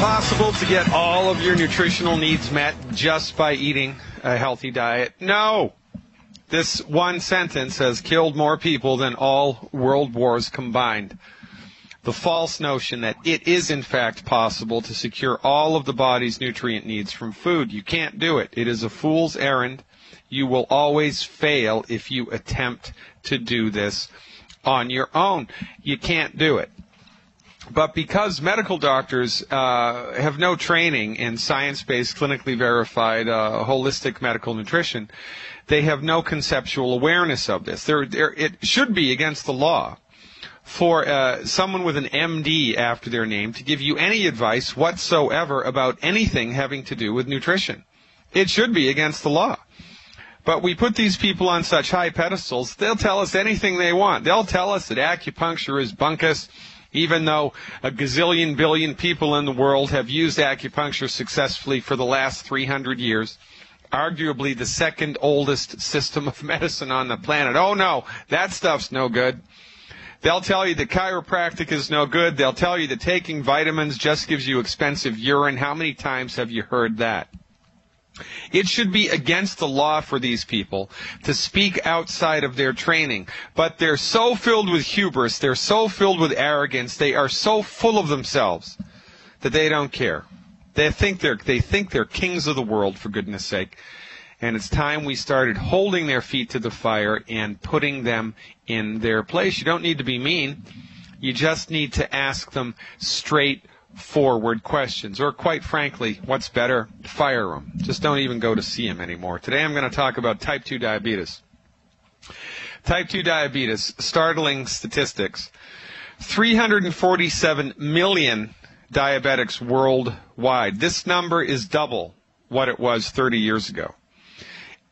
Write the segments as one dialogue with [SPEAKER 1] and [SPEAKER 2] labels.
[SPEAKER 1] possible to get all of your nutritional needs met just by eating a healthy diet? No. This one sentence has killed more people than all world wars combined. The false notion that it is in fact possible to secure all of the body's nutrient needs from food. You can't do it. It is a fool's errand. You will always fail if you attempt to do this on your own. You can't do it. But because medical doctors have no training in science-based, clinically verified, holistic medical nutrition, they have no conceptual awareness of this. It should be against the law for someone with an M.D. after their name to give you any advice whatsoever about anything having to do with nutrition. It should be against the law. But we put these people on such high pedestals, they'll tell us anything they want. They'll tell us that acupuncture is bunkus, even though a gazillion billion people in the world have used acupuncture successfully for the last 300 years. Arguably the second oldest system of medicine on the planet. Oh no, that stuff's no good. They'll tell you that chiropractic is no good. They'll tell you that taking vitamins just gives you expensive urine. How many times have you heard that? It should be against the law for these people to speak outside of their training, but they're so filled with hubris, they're so filled with arrogance, they are so full of themselves that they don't care. They think they're kings of the world, for goodness sake. And it's time we started holding their feet to the fire and putting them in their place. You don't need to be mean. You just need to ask them straightforward questions. Or quite frankly, what's better? Fire them. Just don't even go to see them anymore. Today I'm going to talk about type 2 diabetes. Type 2 diabetes, startling statistics. 347 million diabetics worldwide. This number is double what it was 30 years ago.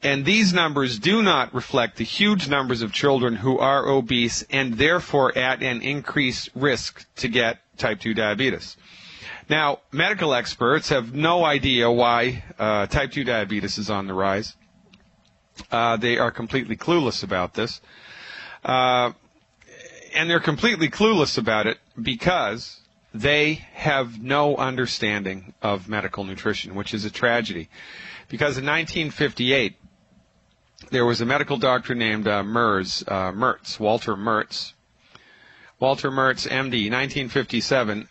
[SPEAKER 1] And these numbers do not reflect the huge numbers of children who are obese and therefore at an increased risk to get type 2 diabetes. Now, medical experts have no idea why type 2 diabetes is on the rise. They are completely clueless about this. And they're completely clueless about it because they have no understanding of medical nutrition, which is a tragedy. Because in 1958, there was a medical doctor named Walter Mertz. Walter Mertz, M.D., 1957.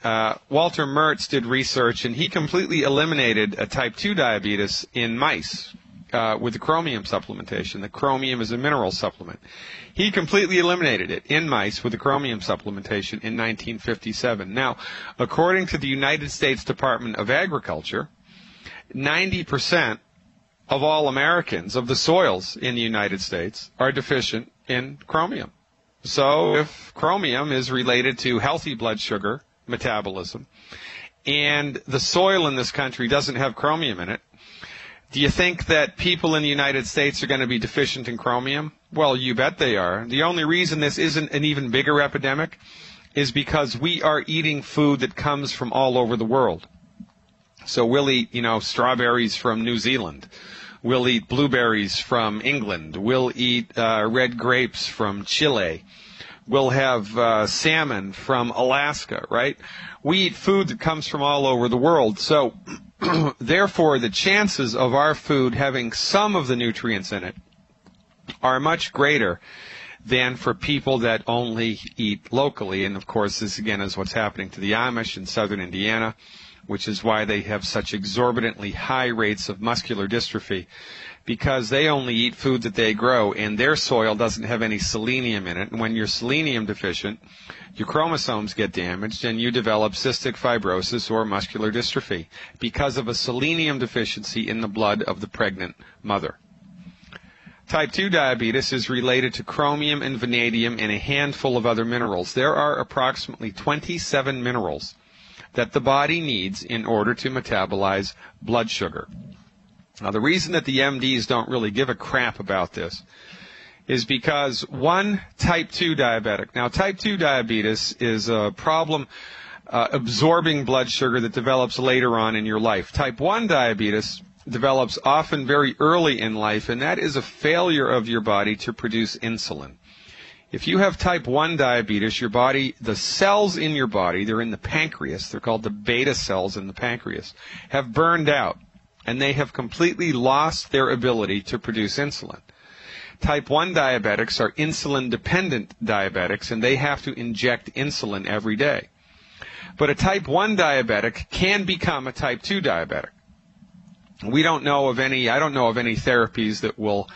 [SPEAKER 1] Walter Mertz did research, and he completely eliminated type 2 diabetes in mice with the chromium supplementation. The chromium is a mineral supplement. He completely eliminated it in mice with the chromium supplementation in 1957. Now, according to the United States Department of Agriculture, 90% of all Americans, of the soils in the United States, are deficient in chromium. So if chromium is related to healthy blood sugar metabolism, and the soil in this country doesn't have chromium in it, do you think that people in the United States are going to be deficient in chromium? Well, you bet they are. The only reason this isn't an even bigger epidemic is because we are eating food that comes from all over the world. So we'll eat, strawberries from New Zealand. We'll eat blueberries from England. We'll eat red grapes from Chile. We'll have salmon from Alaska, right? We eat food that comes from all over the world. So, therefore, the chances of our food having some of the nutrients in it are much greater than for people that only eat locally. And, of course, this, again, is what's happening to the Amish in southern Indiana, which is why they have such exorbitantly high rates of muscular dystrophy, because they only eat food that they grow, and their soil doesn't have any selenium in it. And when you're selenium deficient, your chromosomes get damaged, and you develop cystic fibrosis or muscular dystrophy because of a selenium deficiency in the blood of the pregnant mother. Type 2 diabetes is related to chromium and vanadium and a handful of other minerals. There are approximately 27 minerals that the body needs in order to metabolize blood sugar. Now, the reason that the M.Ds don't really give a crap about this is because one type 2 diabetic. Now, type 2 diabetes is a problem absorbing blood sugar that develops later on in your life. Type 1 diabetes develops often very early in life, and that is a failure of your body to produce insulin. If you have type 1 diabetes, your body, the cells in your body, they're in the pancreas, they're called the beta cells in the pancreas, have burned out, and they have completely lost their ability to produce insulin. Type 1 diabetics are insulin-dependent diabetics, and they have to inject insulin every day. But a type 1 diabetic can become a type 2 diabetic. I don't know of any therapies that will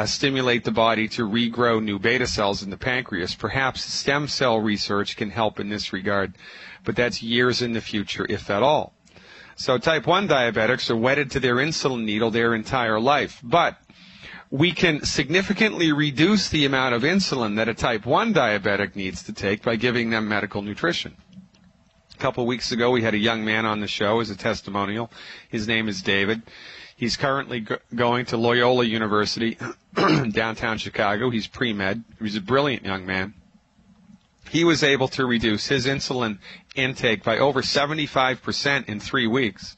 [SPEAKER 1] stimulate the body to regrow new beta cells in the pancreas. Perhaps stem cell research can help in this regard, but that's years in the future, if at all. So type 1 diabetics are wedded to their insulin needle their entire life. But we can significantly reduce the amount of insulin that a type 1 diabetic needs to take by giving them medical nutrition. A couple of weeks ago, we had a young man on the show as a testimonial. His name is David. He's currently going to Loyola University, downtown Chicago. He's pre-med. He's a brilliant young man. He was able to reduce his insulin intake by over 75% in 3 weeks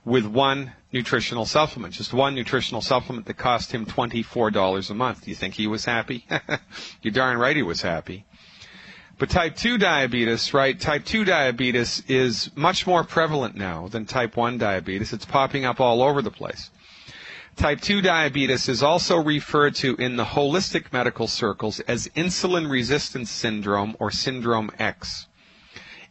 [SPEAKER 1] with one nutritional supplement, just one nutritional supplement that cost him $24 a month. Do you think he was happy? You're darn right he was happy. But type 2 diabetes, right? Type 2 diabetes is much more prevalent now than type 1 diabetes. It's popping up all over the place. Type 2 diabetes is also referred to in the holistic medical circles as insulin resistance syndrome or syndrome X.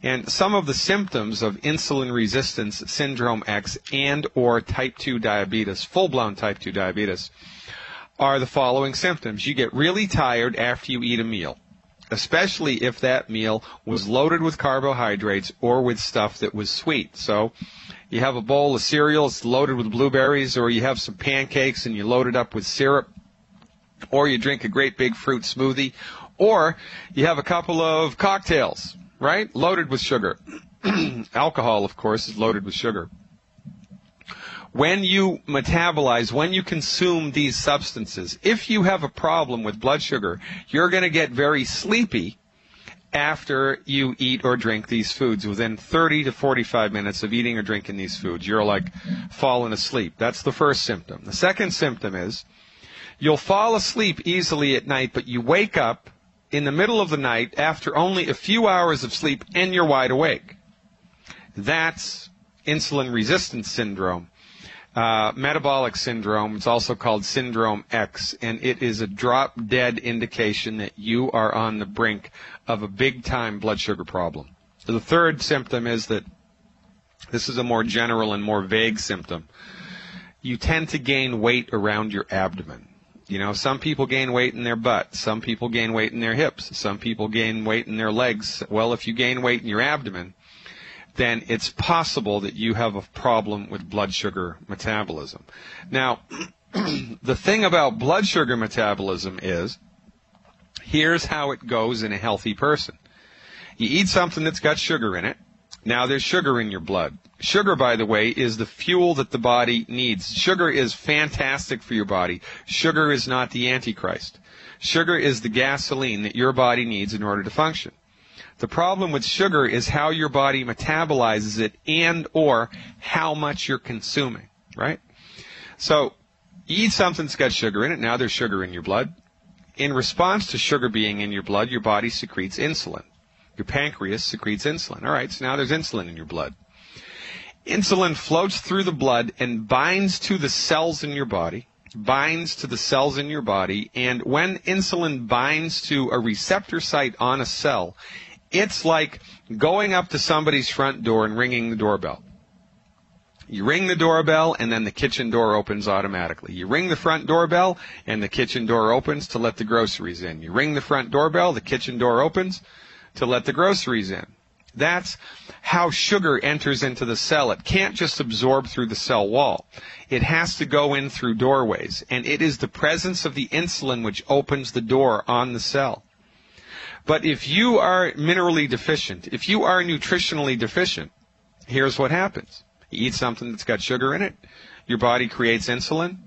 [SPEAKER 1] And some of the symptoms of insulin resistance syndrome X and or type 2 diabetes, full-blown type 2 diabetes, are the following symptoms. You get really tired after you eat a meal, especially if that meal was loaded with carbohydrates or with stuff that was sweet. So you have a bowl of cereal, it's loaded with blueberries, or you have some pancakes and you load it up with syrup, or you drink a great big fruit smoothie, or you have a couple of cocktails, right, loaded with sugar. Alcohol, of course, is loaded with sugar. When you metabolize, when you consume these substances, if you have a problem with blood sugar, you're going to get very sleepy after you eat or drink these foods. Within 30 to 45 minutes of eating or drinking these foods, you're like falling asleep. That's the first symptom. The second symptom is you'll fall asleep easily at night, but you wake up in the middle of the night after only a few hours of sleep and you're wide awake. That's insulin resistance syndrome. Metabolic syndrome, it's also called syndrome X, and it is a drop-dead indication that you are on the brink of a big-time blood sugar problem. So the third symptom is that this is a more general and more vague symptom. You tend to gain weight around your abdomen. You know, some people gain weight in their butt. Some people gain weight in their hips. Some people gain weight in their legs. Well, if you gain weight in your abdomen, then it's possible that you have a problem with blood sugar metabolism. Now, the thing about blood sugar metabolism is, here's how it goes in a healthy person. You eat something that's got sugar in it. Now, there's sugar in your blood. Sugar, by the way, is the fuel that the body needs. Sugar is fantastic for your body. Sugar is not the Antichrist. Sugar is the gasoline that your body needs in order to function. The problem with sugar is how your body metabolizes it and or how much you're consuming, right? So you eat something that's got sugar in it. Now there's sugar in your blood. In response to sugar being in your blood, your body secretes insulin. Your pancreas secretes insulin. All right, so now there's insulin in your blood. Insulin floats through the blood and binds to the cells in your body, and when insulin binds to a receptor site on a cell, it's like going up to somebody's front door and ringing the doorbell. You ring the doorbell, and then the kitchen door opens automatically. You ring the front doorbell, and the kitchen door opens to let the groceries in. You ring the front doorbell, the kitchen door opens to let the groceries in. That's how sugar enters into the cell. It can't just absorb through the cell wall. It has to go in through doorways, and it is the presence of the insulin which opens the door on the cell. But if you are minerally deficient, if you are nutritionally deficient, here's what happens. You eat something that's got sugar in it, your body creates insulin.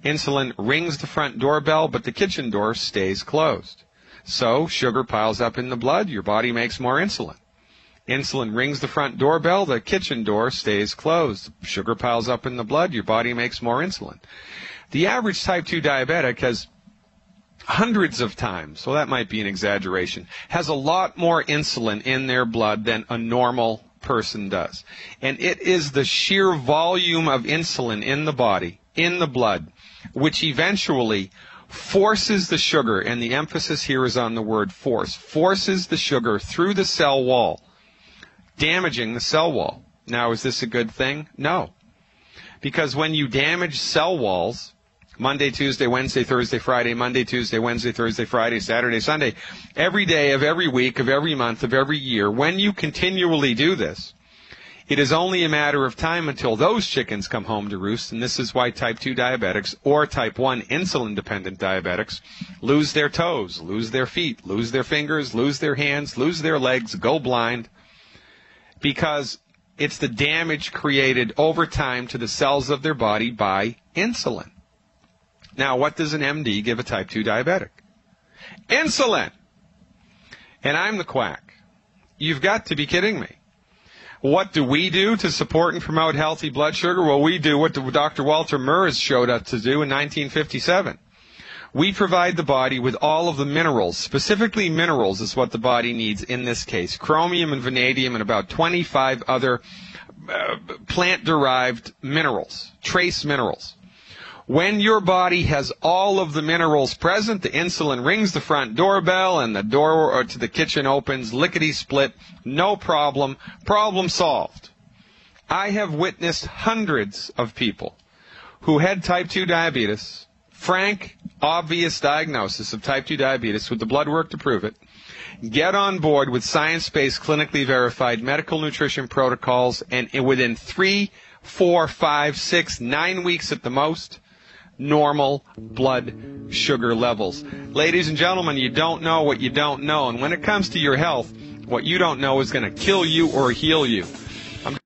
[SPEAKER 1] Insulin rings the front doorbell, but the kitchen door stays closed. So sugar piles up in the blood, your body makes more insulin. Insulin rings the front doorbell, the kitchen door stays closed. Sugar piles up in the blood, your body makes more insulin. The average type 2 diabetic has hundreds of times, well, that might be an exaggeration, has a lot more insulin in their blood than a normal person does. And it is the sheer volume of insulin in the body, in the blood, which eventually forces the sugar, and the emphasis here is on the word force, forces the sugar through the cell wall, damaging the cell wall. Now, is this a good thing? No. Because when you damage cell walls, Monday, Tuesday, Wednesday, Thursday, Friday, Monday, Tuesday, Wednesday, Thursday, Friday, Saturday, Sunday, every day of every week, of every month, of every year, when you continually do this, it is only a matter of time until those chickens come home to roost, and this is why type 2 diabetics or type 1 insulin-dependent diabetics lose their toes, lose their feet, lose their fingers, lose their hands, lose their legs, go blind, because it's the damage created over time to the cells of their body by insulin. Now, what does an M.D. give a type 2 diabetic? Insulin! And I'm the quack. You've got to be kidding me. What do we do to support and promote healthy blood sugar? Well, we do what Dr. Walter Murs showed us to do in 1957. We provide the body with all of the minerals. Specifically, minerals is what the body needs in this case. Chromium and vanadium and about 25 other plant-derived minerals, trace minerals. When your body has all of the minerals present, the insulin rings the front doorbell and the door to the kitchen opens, lickety-split, no problem, problem solved. I have witnessed hundreds of people who had type 2 diabetes, frank, obvious diagnosis of type 2 diabetes with the blood work to prove it, get on board with science-based, clinically verified medical nutrition protocols, and within 3, 4, 5, 6, 9 weeks at the most, normal blood sugar levels. Ladies and gentlemen, you don't know what you don't know. And when it comes to your health, what you don't know is going to kill you or heal you.